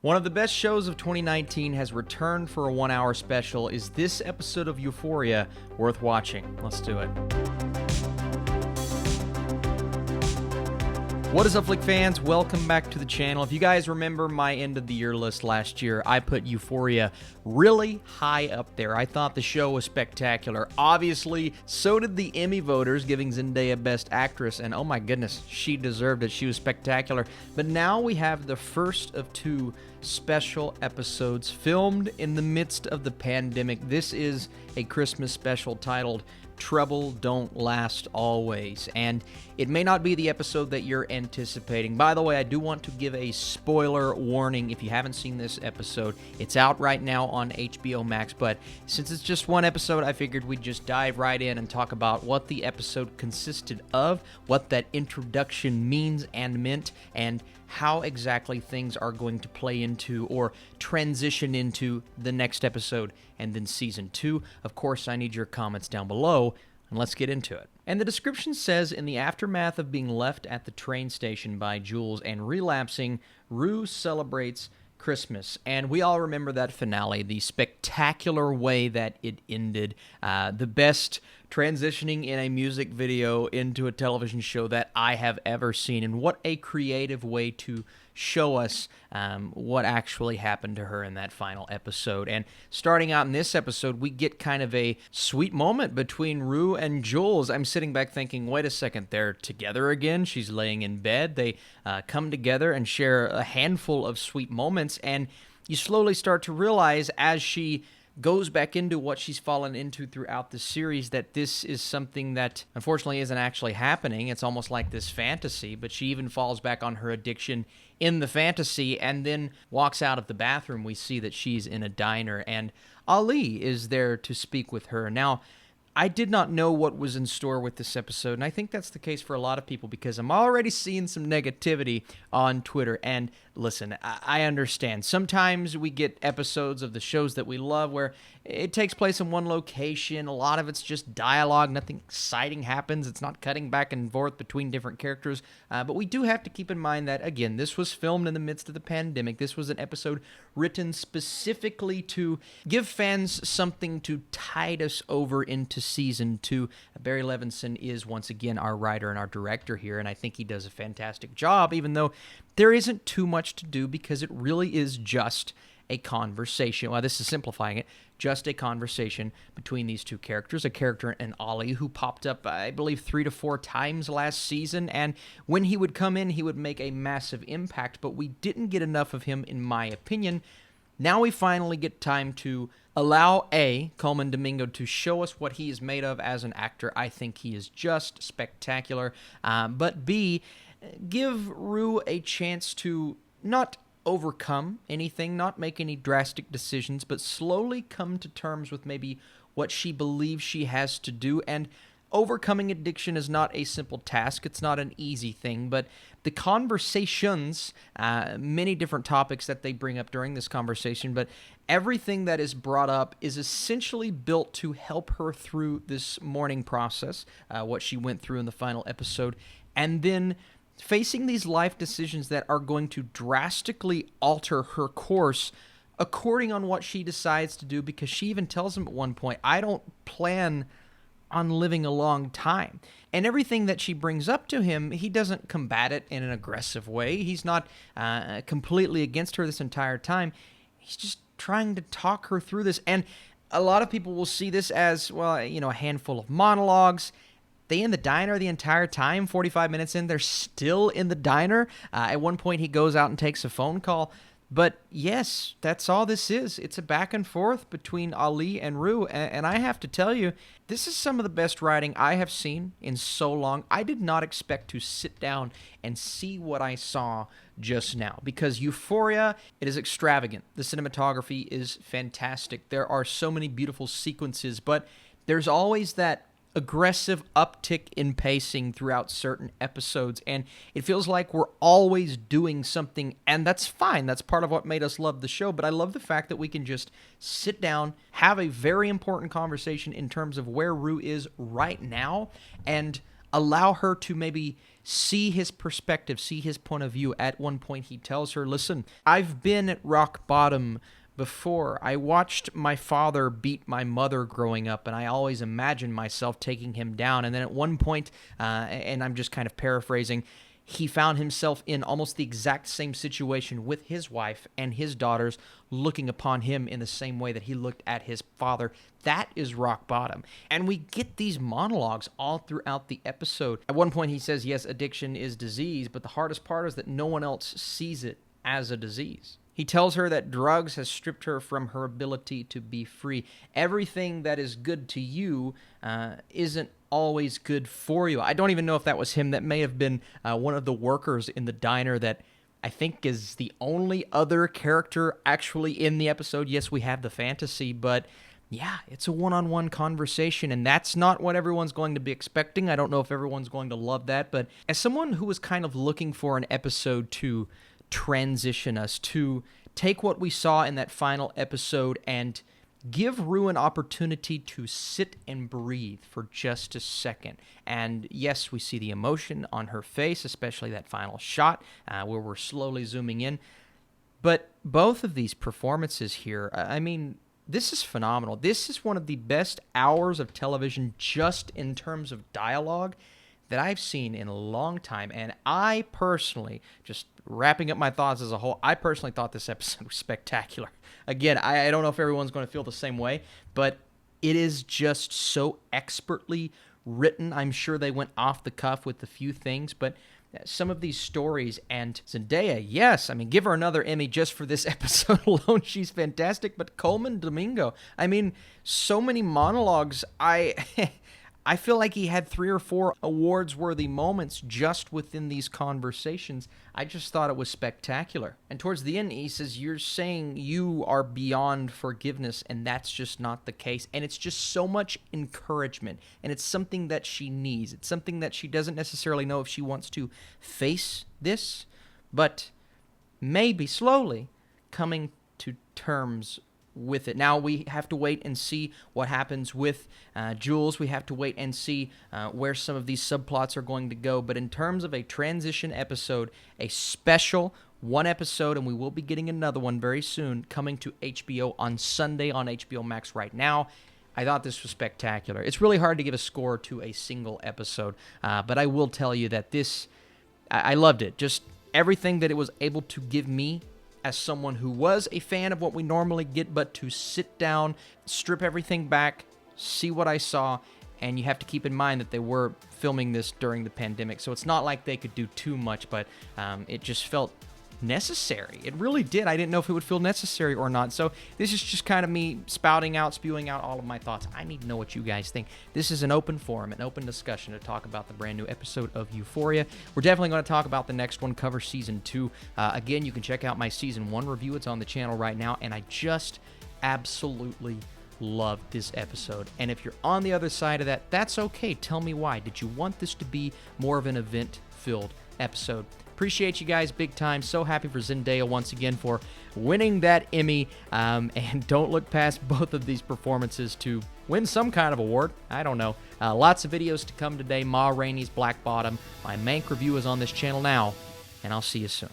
One of the best shows of 2019 has returned for a 1-hour special. Is this episode of Euphoria worth watching? Let's do it. What is up, Flick fans? Welcome back to the channel. If you guys remember my end of the year list last year, I put Euphoria really high up there. I thought the show was spectacular. Obviously, so did the Emmy voters, giving Zendaya Best Actress, and oh my goodness, she deserved it. She was spectacular. But now we have the first of two special episodes filmed in the midst of the pandemic. This is a Christmas special titled Trouble Don't Last Always, and it may not be the episode that you're anticipating. By the way, I do want to give a spoiler warning if you haven't seen this episode. It's out right now on HBO Max, but since it's just one episode, I figured we'd just dive right in and talk about what the episode consisted of, what that introduction means and meant, and how exactly things are going to play into or transition into the next episode and then season 2. Of course, I need your comments down below, and let's get into it. And the description says, in the aftermath of being left at the train station by Jules and relapsing, Rue celebrates Christmas. And we all remember that finale, the spectacular way that it ended, the best transitioning in a music video into a television show that I have ever seen. And what a creative way to show us what actually happened to her in that final episode. And starting out in this episode, we get kind of a sweet moment between Rue and Jules. I'm sitting back thinking, wait a second, they're together again. She's laying in bed. They come together and share a handful of sweet moments. And you slowly start to realize as she goes back into what she's fallen into throughout the series that this is something that unfortunately isn't actually happening. It's almost like this fantasy, but she even falls back on her addiction in the fantasy and then walks out of the bathroom. We see that she's in a diner and Ali is there to speak with her. Now, I did not know what was in store with this episode, and I think that's the case for a lot of people because I'm already seeing some negativity on Twitter. And listen, I understand. Sometimes we get episodes of the shows that we love where it takes place in one location. A lot of it's just dialogue. Nothing exciting happens. It's not cutting back and forth between different characters. But we do have to keep in mind that, again, this was filmed in the midst of the pandemic. This was an episode written specifically to give fans something to tide us over into season 2. Barry Levinson is, once again, our writer and our director here, and I think he does a fantastic job, even though there isn't too much to do because it really is just a conversation. Well, this is simplifying it. Just a conversation between these two characters, a character in Ollie who popped up, I believe, 3 to 4 times last season, and when he would come in, he would make a massive impact, but we didn't get enough of him, in my opinion. Now we finally get time to allow Coleman Domingo to show us what he is made of as an actor. I think he is just spectacular. But B, give Rue a chance to not overcome anything, not make any drastic decisions, but slowly come to terms with maybe what she believes she has to do. And overcoming addiction is not a simple task. It's not an easy thing, but the conversations, many different topics that they bring up during this conversation, but everything that is brought up is essentially built to help her through this mourning process, what she went through in the final episode, and then facing these life decisions that are going to drastically alter her course according on what she decides to do, because she even tells him at one point, I don't plan on living a long time. And everything that she brings up to him, he doesn't combat it in an aggressive way. He's not completely against her this entire time. He's just trying to talk her through this. And a lot of people will see this as, well, a handful of monologues. They in the diner the entire time, 45 minutes in, they're still in the diner. At one point, he goes out and takes a phone call. But yes, that's all this is. It's a back and forth between Ali and Rue. And I have to tell you, this is some of the best writing I have seen in so long. I did not expect to sit down and see what I saw just now, because Euphoria, it is extravagant. The cinematography is fantastic. There are so many beautiful sequences, but there's always that aggressive uptick in pacing throughout certain episodes, and it feels like we're always doing something, and that's fine. That's part of what made us love the show, but I love the fact that we can just sit down, have a very important conversation in terms of where Rue is right now, and allow her to maybe see his perspective, see his point of view. At one point, he tells her, listen, I've been at rock bottom before. I watched my father beat my mother growing up, and I always imagined myself taking him down. And then at one point, and I'm just kind of paraphrasing, he found himself in almost the exact same situation with his wife and his daughters looking upon him in the same way that he looked at his father. That is rock bottom. And we get these monologues all throughout the episode. At one point he says, yes, addiction is disease, but the hardest part is that no one else sees it as a disease. He tells her that drugs has stripped her from her ability to be free. Everything that is good to you isn't always good for you. I don't even know if that was him. That may have been one of the workers in the diner that I think is the only other character actually in the episode. Yes, we have the fantasy, but yeah, it's a one-on-one conversation, and that's not what everyone's going to be expecting. I don't know if everyone's going to love that, but as someone who was kind of looking for an episode to transition us, to take what we saw in that final episode and give Rue an opportunity to sit and breathe for just a second. And yes, we see the emotion on her face, especially that final shot where we're slowly zooming in. But both of these performances here, I mean, this is phenomenal. This is one of the best hours of television just in terms of dialogue that I've seen in a long time. And I personally, just wrapping up my thoughts as a whole, I personally thought this episode was spectacular. Again, I don't know if everyone's going to feel the same way, but it is just so expertly written. I'm sure they went off the cuff with a few things, but some of these stories, and Zendaya, yes, I mean, give her another Emmy just for this episode alone. She's fantastic. But Coleman Domingo, I mean, so many monologues. I feel like he had 3 or 4 awards-worthy moments just within these conversations. I just thought it was spectacular. And towards the end, he says, you're saying you are beyond forgiveness, and that's just not the case. And it's just so much encouragement, and it's something that she needs. It's something that she doesn't necessarily know if she wants to face this, but maybe slowly coming to terms with it. Now we have to wait and see what happens with Jules. We have to wait and see where some of these subplots are going to go. But in terms of a transition episode, a special one episode, and we will be getting another one very soon, coming to HBO on Sunday on HBO Max right now. I thought this was spectacular. It's really hard to give a score to a single episode, but I will tell you that I loved it. Just everything that it was able to give me as someone who was a fan of what we normally get, but to sit down, strip everything back, see what I saw, and you have to keep in mind that they were filming this during the pandemic, so it's not like they could do too much, but it just felt necessary. It really did. I didn't know if it would feel necessary or not, so this is just kind of me spewing out all of my thoughts. I need to know what you guys think. This is an open forum, an open discussion to talk about the brand new episode of Euphoria. We're definitely going to talk about the next one, cover Season 2. Again, you can check out my Season 1 review. It's on the channel right now, and I just absolutely loved this episode. And if you're on the other side of that, that's okay. Tell me why. Did you want this to be more of an event-filled episode? Appreciate you guys big time. So happy for Zendaya once again for winning that Emmy. And don't look past both of these performances to win some kind of award. I don't know. Lots of videos to come today. Ma Rainey's Black Bottom. My Mank review is on this channel now, and I'll see you soon.